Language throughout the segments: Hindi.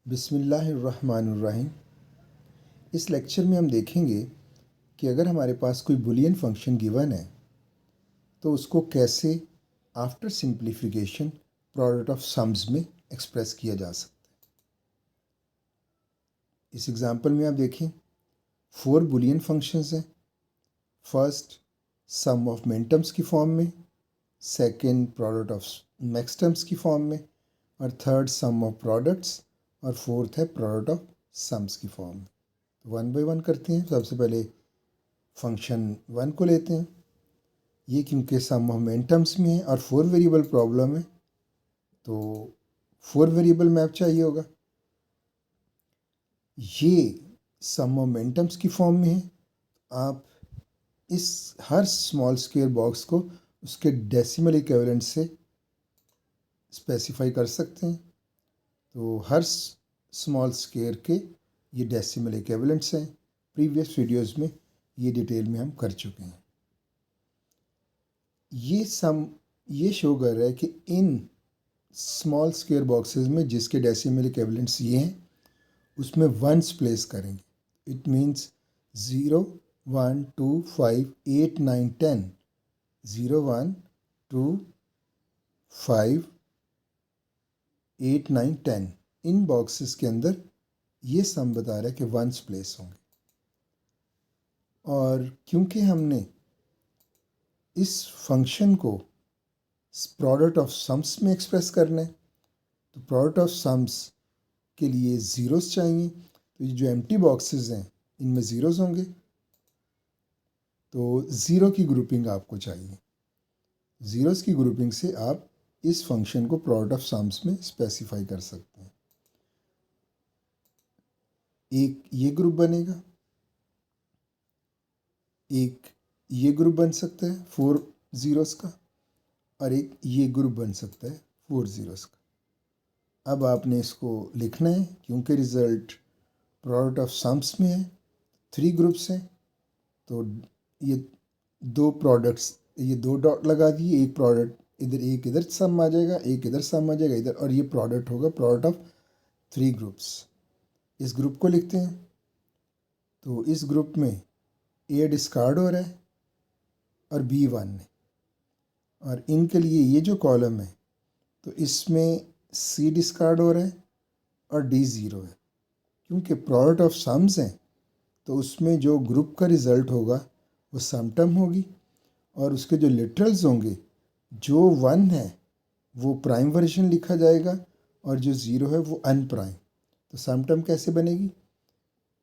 बिस्मिल्लाहिर्रहमानिर्रहीम। इस लेक्चर में हम देखेंगे कि अगर हमारे पास कोई बुलियन फंक्शन गिवन है तो उसको कैसे after simplification product of sums में एक्सप्रेस किया जा सकता है। इस एग्जांपल में आप देखें 4 बुलियन फंक्शंस हैं। फर्स्ट सम ऑफ मिनटर्म्स की फॉर्म में, सेकंड प्रोडक्ट ऑफ मैक्सटर्म्स की फॉर्म में, और थर्ड सम ऑफ प्रोडक्ट्स, और फोर्थ है प्रोडक्ट ऑफ सम्स की फॉर्म में। वन बाय वन करते हैं। सबसे पहले फंक्शन 1 को लेते हैं। ये क्योंकि सम ऑफ मिनटर्म्स में है और 4 वेरिएबल प्रॉब्लम है तो 4 वेरिएबल मैप चाहिए होगा। ये सम ऑफ मिनटर्म्स की फॉर्म में है। आप इस हर स्मॉल स्क्वायर बॉक्स को उसके डेसिमल इक्विवेलेंट से स्पेसिफाई कर सकते हैं। तो हर स्मॉल स्क्वायर के ये डेसिमल इक्विवेलेंट्स हैं। प्रीवियस वीडियोस में ये डिटेल में हम कर चुके हैं। ये शो कर रहा है कि इन स्मॉल स्क्वायर बॉक्सेस में जिसके डेसिमल इक्विवेलेंट्स ये हैं उसमें वंस प्लेस करेंगे। इट मीन्स 0 1 2 5 8 9 10 0 1 2 5 8 9 10 इन बॉक्सेस के अंदर ये सम बता रहा है कि वंस प्लेस होंगे। और क्योंकि हमने इस फंक्शन को प्रोडक्ट ऑफ सम्स में एक्सप्रेस करना है तो प्रोडक्ट ऑफ सम्स के लिए ज़ीरोस चाहिए। तो ये जो एम्प्टी बॉक्सेस हैं इनमें ज़ीरोस होंगे। तो ज़ीरो की ग्रुपिंग आपको चाहिए। ज़ीरोस की ग्रुपिंग से आप इस फंक्शन को प्रोडक्ट ऑफ सम्स में स्पेसिफाई कर सकते हैं। एक ये ग्रुप बनेगा, एक ये ग्रुप बन सकता है 4 ज़ीरोस का, और एक ये ग्रुप बन सकता है 4 ज़ीरोस का। अब आपने इसको लिखना है क्योंकि रिज़ल्ट प्रोडक्ट ऑफ सम्स में है। 3 ग्रुप्स हैं तो ये 2 प्रोडक्ट्स, ये 2 डॉट लगा दिए। एक प्रोडक्ट इधर, एक इधर सम आ जाएगा, एक इधर सम आ जाएगा इधर, और ये प्रोडक्ट होगा प्रोडक्ट ऑफ 3 ग्रुप्स। इस ग्रुप को लिखते हैं। तो इस ग्रुप में ए डिस्कार्ड हो रहा है और बी 1 है, और इनके लिए ये जो कॉलम है तो इसमें सी डिस्कार्ड हो रहा है और डी 0 है। क्योंकि प्रोडक्ट ऑफ सम्स हैं तो उसमें जो ग्रुप का रिज़ल्ट होगा वो सम टर्म होगी, और उसके जो लिटरल्स होंगे, जो 1 है वो प्राइम वर्जन लिखा जाएगा और जो 0 है वो अनप्राइम। तो सम टर्म कैसे बनेगी?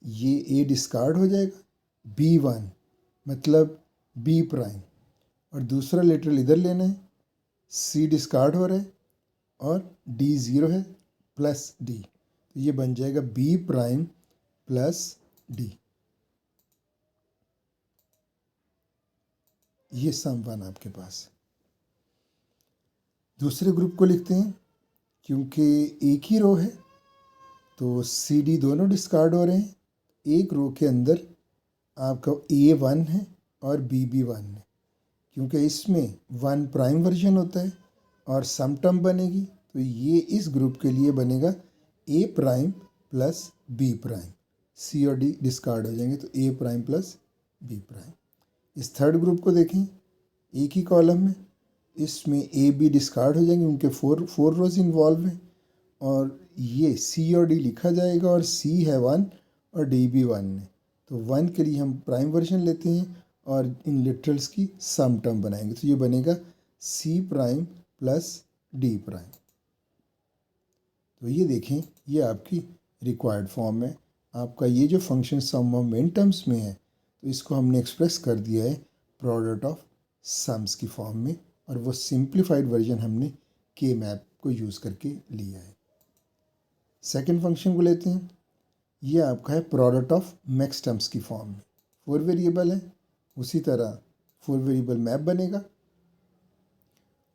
ये ए डिस्कार्ड हो जाएगा, बी 1 मतलब बी प्राइम, और दूसरा लिटरल इधर लेना है, सी डिस्कार्ड हो रहा है और डी 0 है प्लस डी। तो ये बन जाएगा बी प्राइम प्लस डी। ये सम 1 आपके पास। दूसरे ग्रुप को लिखते हैं। क्योंकि एक ही रो है तो सी डी दोनों डिस्कार्ड हो रहे हैं। एक रो के अंदर आपका ए 1 है और बी भी 1 है। क्योंकि इसमें 1 प्राइम वर्जन होता है और सम टर्म बनेगी, तो ये इस ग्रुप के लिए बनेगा ए प्राइम प्लस बी प्राइम। सी और डी डिस्कार्ड हो जाएंगे तो ए प्राइम प्लस बी प्राइम। इस थर्ड ग्रुप को देखें, एक ही कॉलम में, इसमें ए बी डिस्कार्ड हो जाएंगे, उनके 4 रोज इन्वॉल्व हैं, और ये सी और डी लिखा जाएगा, और सी है 1 और डी भी 1 है। तो 1 के लिए हम प्राइम वर्जन लेते हैं और इन लिटरल्स की सम टर्म बनाएंगे। तो ये बनेगा C prime plus D prime. तो ये देखें, ये आपकी रिक्वायर्ड फॉर्म है। आपका ये जो फंक्शन सम ऑफ मिन टर्म्स में है तो इसको हमने एक्सप्रेस कर दिया है प्रोडक्ट ऑफ सम्स की फॉर्म में, और वो सिंप्लीफाइड वर्जन हमने के मैप को यूज़ करके लिया है। सेकेंड फंक्शन को लेते हैं। ये आपका है प्रोडक्ट ऑफ मैक्स टर्म्स की फॉर्म में। 4 वेरिएबल है, उसी तरह 4 वेरिएबल मैप बनेगा,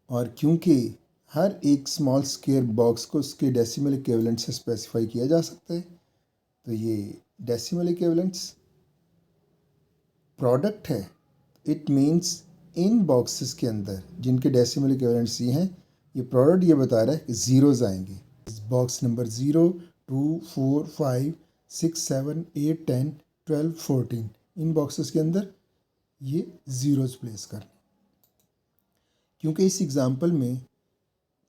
और क्योंकि हर एक स्मॉल स्क्वायर बॉक्स को उसके डेसिमल इक्विवेलेंट से स्पेसिफाई किया जा सकता है, तो ये डेसिमल इक्विवेलेंट्स प्रोडक्ट है। इट मीन्स इन बॉक्सेस के अंदर जिनके डेसिमल इक्विवेलेंट्स ये हैं, ये प्रोडक्ट ये बता रहा है कि ज़ीरोज़ आएंगे। बॉक्स नंबर 0 2, 4, 5, 6, 7, 8, 10, 12, 14 इन बॉक्सेस के अंदर ये ज़ीरोज़ प्लेस करने, क्योंकि इस एग्ज़ाम्पल में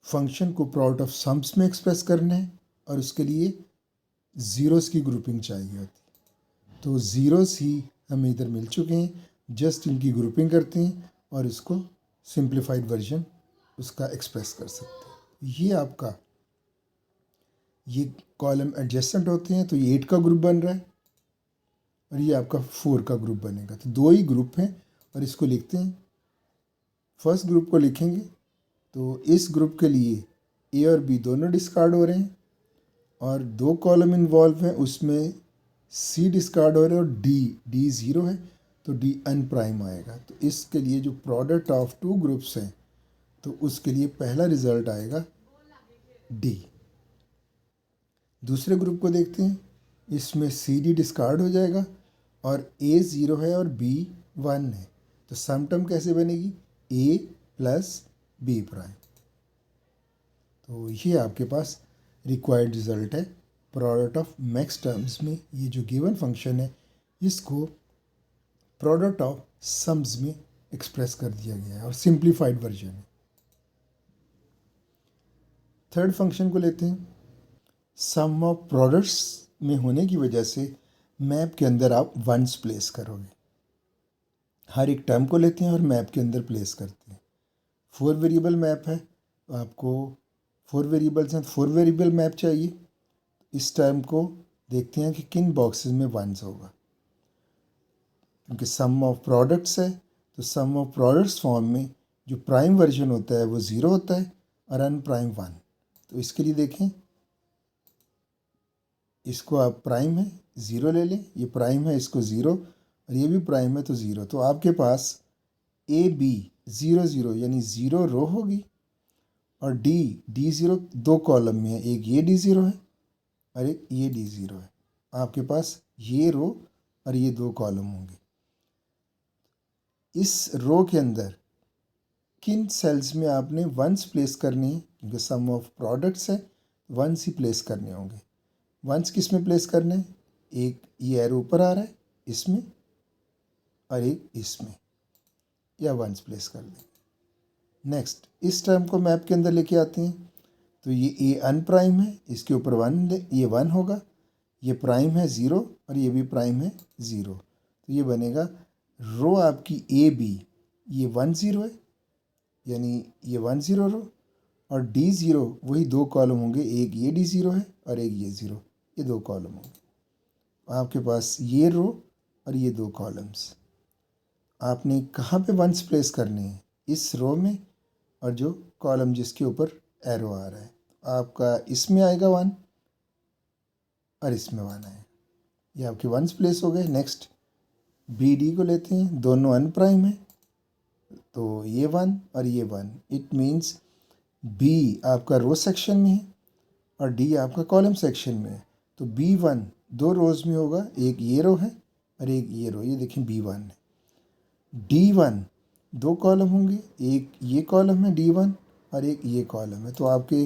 फंक्शन को प्रोडक्ट ऑफ सम्स में एक्सप्रेस करना है और उसके लिए ज़ीरोज़ की ग्रुपिंग चाहिए होती। तो ज़ीरोज़ ही हमें इधर मिल चुके हैं, जस्ट इनकी ग्रुपिंग करते हैं और इसको सिंप्लीफाइड वर्जन उसका एक्सप्रेस कर सकते हैं। ये आपका ये कॉलम एडजेसेंट होते हैं, तो ये 8 का ग्रुप बन रहा है और ये आपका 4 का ग्रुप बनेगा। तो दो ही ग्रुप हैं और इसको लिखते हैं। फर्स्ट ग्रुप को लिखेंगे तो इस ग्रुप के लिए ए और बी दोनों डिस्कार्ड हो रहे हैं और दो कॉलम इन्वॉल्व हैं, उसमें सी डिस्कार्ड हो रहे हैं और डी ज़ीरो है तो डी अनप्राइम आएगा। तो इसके लिए जो प्रोडक्ट ऑफ टू ग्रुप्स हैं तो उसके लिए पहला रिजल्ट आएगा डी। दूसरे ग्रुप को देखते हैं, इसमें सी डी डिस्कार्ड हो जाएगा और ए ज़ीरो है और बी 1 है, तो सम टर्म कैसे बनेगी, ए प्लस बी प्राइम। तो ये आपके पास रिक्वायर्ड रिजल्ट है प्रोडक्ट ऑफ मैक्स टर्म्स में। ये जो गिवन फंक्शन है इसको प्रोडक्ट ऑफ सम्स में एक्सप्रेस कर दिया गया है और सिंप्लीफाइड वर्जन है। थर्ड फंक्शन को लेते हैं। सम ऑफ प्रोडक्ट्स में होने की वजह से मैप के अंदर आप वंस प्लेस करोगे। हर एक टर्म को लेते हैं और मैप के अंदर प्लेस करते हैं। 4 वेरिएबल मैप है तो आपको 4 वेरिएबल्स हैं, 4 वेरिएबल मैप चाहिए। इस टर्म को देखते हैं कि किन बॉक्सेस में वंस होगा, क्योंकि सम ऑफ प्रोडक्ट्स है तो सम ऑफ प्रोडक्ट्स फॉर्म में जो प्राइम वर्जन होता है वो 0 होता है और अनप्राइम 1। तो इसके लिए देखें, इसको आप प्राइम है 0 ले लें, ये प्राइम है इसको 0 और ये भी प्राइम है तो 0। तो आपके पास ए बी 0 0 यानी 0 रो होगी और डी ज़ीरो दो कॉलम में है, एक ये डी ज़ीरो है और एक ये डी ज़ीरो है। आपके पास ये रो और ये दो कॉलम होंगे। इस रो के अंदर किन सेल्स में आपने वंस प्लेस करने हैं, क्योंकि सम ऑफ प्रोडक्ट्स है वंस ही प्लेस करने होंगे। वंस किस में प्लेस करने हैं, एक ये एरो ऊपर आ रहा है इसमें और एक इसमें, या वंस प्लेस कर दें। नेक्स्ट इस टर्म को मैप के अंदर लेके आते हैं तो ये ए अनप्राइम है, इसके ऊपर 1 ये 1 होगा, ये प्राइम है 0 और ये भी प्राइम है 0। तो ये बनेगा रो आपकी ए बी ये 1 0 है यानी ये 1 0 रो और डी ज़ीरो वही दो कॉलम होंगे, एक ये डी ज़ीरो है और एक ये 0, ये दो कॉलम होंगे। आपके पास ये रो और ये दो कॉलम्स, आपने कहाँ पे वंस प्लेस करने हैं, इस रो में और जो कॉलम जिसके ऊपर एरो आ रहा है। आपका इसमें आएगा 1 और इसमें 1 आएगा, ये आपके वंस प्लेस हो गए। नेक्स्ट बी डी को लेते हैं, दोनों अनप्राइम है तो ये 1 और ये 1, इट मीन्स बी आपका रो सेक्शन में है और डी आपका कॉलम सेक्शन में है। तो B1 दो रोज़ में होगा, एक ये रो है और एक ये रो, ये देखें B1 है। D1 दो कॉलम होंगे, एक ये कॉलम है D1 और एक ये कॉलम है। तो आपके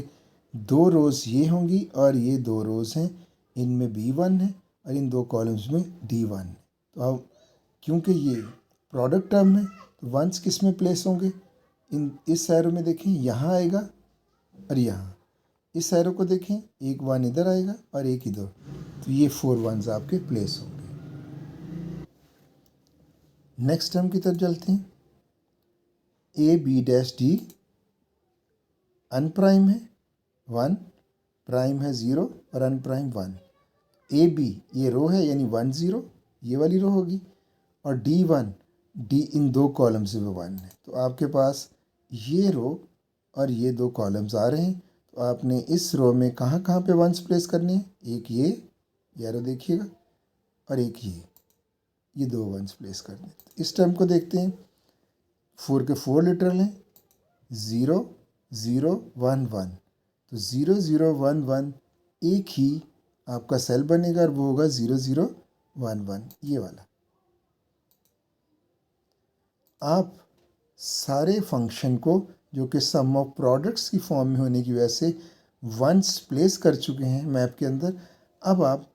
दो रोज़ ये होंगी और ये दो रोज़ हैं, इनमें B1 है और इन दो कॉलम्स में D1 है। तो अब क्योंकि ये प्रोडक्ट टर्म है तो वंस किस में प्लेस होंगे, इस एरो में देखें यहाँ आएगा और यहाँ, इस एरो को देखें एक 1 इधर आएगा और एक इधर, तो ये 4 वंस आपके प्लेस होंगे। नेक्स्ट टर्म की तरफ चलते हैं। A B dash D unprime है 1, प्राइम है 0 और अनप्राइम 1। ए बी ये रो है यानी 1 0 ये वाली रो होगी और D1 डी इन दो कॉलम से वो 1 है। तो आपके पास ये रो और ये दो कॉलम्स आ रहे हैं, तो आपने इस रो में कहाँ कहाँ पे वंस प्लेस करने हैं, एक ये रो देखिएगा और एक ये दो वंस प्लेस करने हैं। इस टर्म को देखते हैं, 4 के 4 लिटरल हैं, 0 0 1 1, तो 0 0 1 1 एक ही आपका सेल बनेगा और वो होगा 0 0 1 1 ये वाला। आप सारे फंक्शन को जो कि सम ऑफ प्रोडक्ट्स की फॉर्म में होने की वजह से वंस प्लेस कर चुके हैं मैप के अंदर। अब आप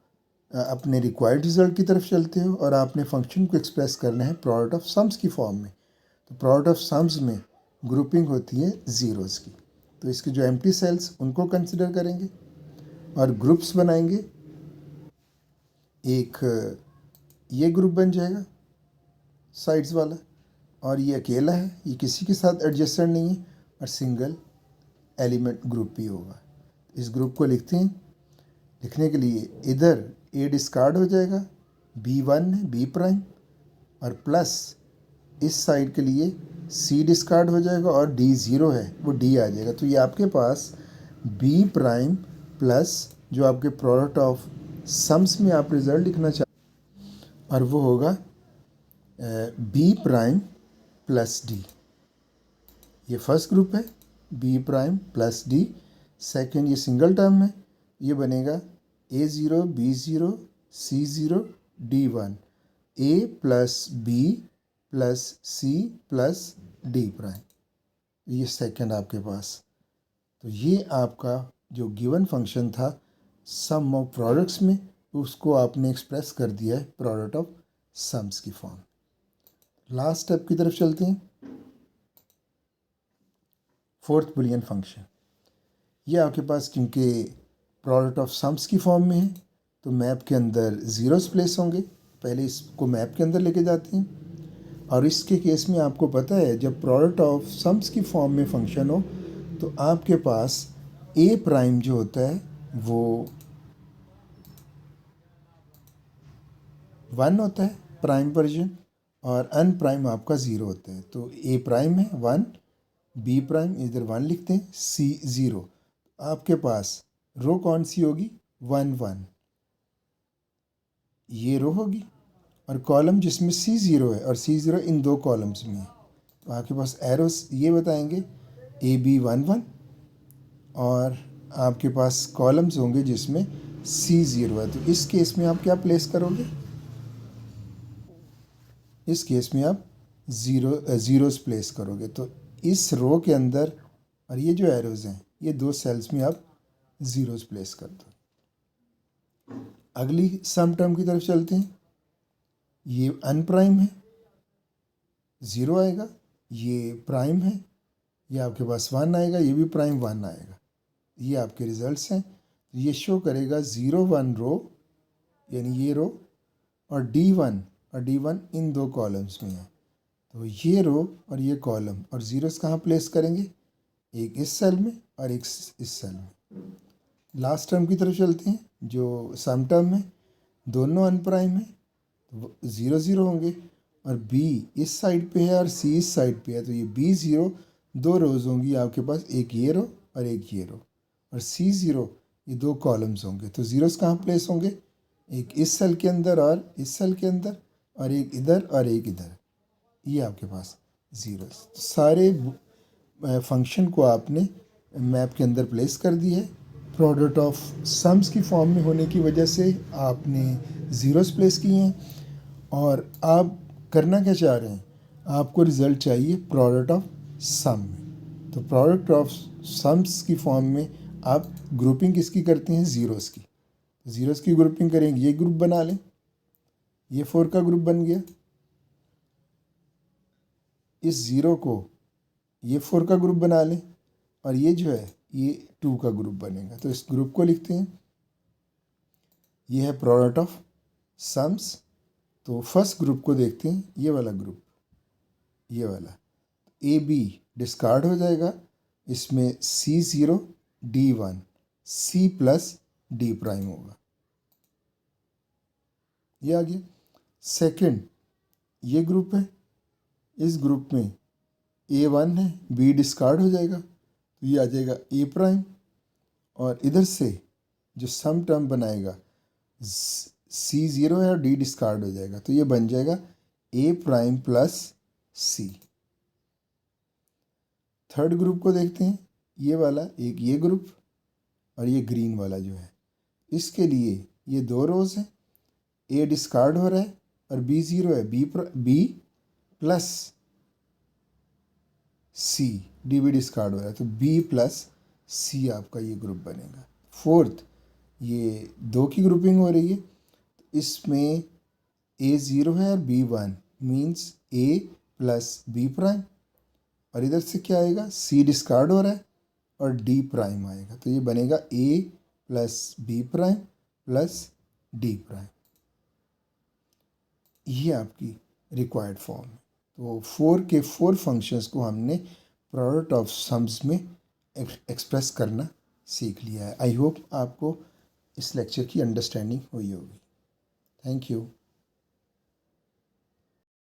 अपने रिक्वायर्ड रिजल्ट की तरफ चलते हो और आपने फंक्शन को एक्सप्रेस करना है प्रोडक्ट ऑफ सम्स की फॉर्म में। तो प्रोडक्ट ऑफ सम्स में ग्रुपिंग होती है ज़ीरोज़ की। तो इसके जो एम्प्टी सेल्स उनको कंसिडर करेंगे और ग्रुप्स बनाएंगे। एक ये ग्रुप बन जाएगा साइड्स वाला, और ये अकेला है, ये किसी के साथ एडजस्टेंट नहीं है, और सिंगल एलिमेंट ग्रुप भी होगा। इस ग्रुप को लिखते हैं। लिखने के लिए इधर ए डिस्कार्ड हो जाएगा, B1 है B', और प्लस इस साइड के लिए C डिस्कार्ड हो जाएगा और D0 है वो D आ जाएगा। तो ये आपके पास B' प्लस जो आपके प्रोडक्ट ऑफ सम्स में आप रिजल्ट लिखना चाहते और वो होगा B' प्लस D। ये फर्स्ट ग्रुप है B' प्लस D। सेकेंड ये सिंगल टर्म है, ये बनेगा A0 B0 C0 D1, A plus B plus C plus D'। ये सेकेंड आपके पास। तो ये आपका जो गिवन फंक्शन था सम ऑफ प्रोडक्ट्स में, उसको आपने एक्सप्रेस कर दिया है प्रोडक्ट ऑफ सम्स की फॉर्म। लास्ट स्टेप की तरफ चलते हैं। फोर्थ बुलियन फंक्शन, ये आपके पास क्योंकि प्रोडक्ट ऑफ सम्स की फॉर्म में है तो मैप के अंदर ज़ीरोस प्लेस होंगे। पहले इसको मैप के अंदर लेके जाते हैं। और इसके केस में आपको पता है जब प्रोडक्ट ऑफ सम्स की फॉर्म में फंक्शन हो तो आपके पास A' जो होता है वो 1 होता है प्राइम वर्जन, और अनप्राइम आपका 0 होता है। तो A' है 1, B' इधर 1 लिखते हैं, C 0। आपके पास रो कौन सी होगी 1 1, ये रो होगी, और कॉलम जिसमें C0 है और C0 इन दो कॉलम्स में है। तो आपके पास एरोस ये बताएंगे AB 1 1, और आपके पास कॉलम्स होंगे जिसमें C0 है। तो इस केस में आप क्या प्लेस करोगे, इस केस में आप ज़ीरोस प्लेस करोगे। तो इस रो के अंदर और ये जो एरोज़ हैं ये दो सेल्स में आप ज़ीरोस प्लेस कर दो। अगली सम टर्म की तरफ चलते हैं। ये अनप्राइम है, 0 आएगा। ये प्राइम है, ये आपके पास 1 आएगा। ये भी प्राइम 1 आएगा। ये आपके रिजल्ट्स हैं। ये शो करेगा 0 1 रो, यानी ये रो, और D1 और D1 इन दो कॉलम्स में है। तो ये रो और ये कॉलम और ज़ीरोस कहाँ प्लेस करेंगे, एक इस सेल में और एक इस सेल में। लास्ट टर्म की तरफ चलते हैं। जो सम टर्म है दोनों अनप्राइम है, तो 0 0 होंगे, और B इस साइड पे है और C इस साइड पे है। तो ये B0 दो रोज़ होंगी आपके पास, एक ये रो और एक ये रो, और C0 ये दो कॉलम्स होंगे। तो ज़ीरोस कहाँ प्लेस होंगे, एक इस सेल के अंदर और इस सेल के अंदर, और एक इधर और एक इधर। ये आपके पास ज़ीरोस। सारे फंक्शन को आपने मैप के अंदर प्लेस कर दिया है। प्रोडक्ट ऑफ सम्स की फॉर्म में होने की वजह से आपने ज़ीरोस प्लेस किए हैं। और आप करना क्या चाह रहे हैं, आपको रिज़ल्ट चाहिए प्रोडक्ट ऑफ सम में। तो प्रोडक्ट ऑफ सम्स की फॉर्म में आप ग्रुपिंग किसकी करते हैं, ज़ीरोस की। ज़ीरोस की ग्रुपिंग करेंगे, ये ग्रुप बना लें, ये 4 का ग्रुप बन गया। इस 0 को ये 4 का ग्रुप बना लें, और ये जो है ये 2 का ग्रुप बनेगा। तो इस ग्रुप को लिखते हैं। ये है प्रोडक्ट ऑफ सम्स। तो फर्स्ट ग्रुप को देखते हैं, ये वाला ग्रुप, ये वाला AB डिस्कार्ड हो जाएगा। इसमें C0 D1 C plus D' होगा, ये आ गया। सेकेंड ये ग्रुप है, इस ग्रुप में A1 है, B डिस्कार्ड हो जाएगा, तो ये आ जाएगा A', और इधर से जो सम टर्म बनाएगा C0 है और D डिस्कार्ड हो जाएगा, तो ये बन जाएगा A' plus C। Third group को देखते हैं, ये वाला, एक ये ग्रुप और ये ग्रीन वाला जो है, इसके लिए ये दो रोज़ हैं, A डिस्कार्ड हो रहा है और B0 है, B प्लस C, D भी डिस्कार्ड हो रहा है, तो B प्लस सी आपका ये ग्रुप बनेगा। फोर्थ, ये 2 की ग्रुपिंग हो रही है, इसमें A0 है और B1 means A plus B prime, और इधर से क्या आएगा, C डिस्कार्ड हो रहा है और D प्राइम आएगा, तो ये बनेगा A plus B prime plus D prime. ये आपकी रिक्वायर्ड फॉर्म है। तो 4 के 4 फंक्शंस को हमने प्रोडक्ट ऑफ सम्स में एक्सप्रेस करना सीख लिया है। आई होप आपको इस लेक्चर की अंडरस्टैंडिंग हुई होगी। Thank you.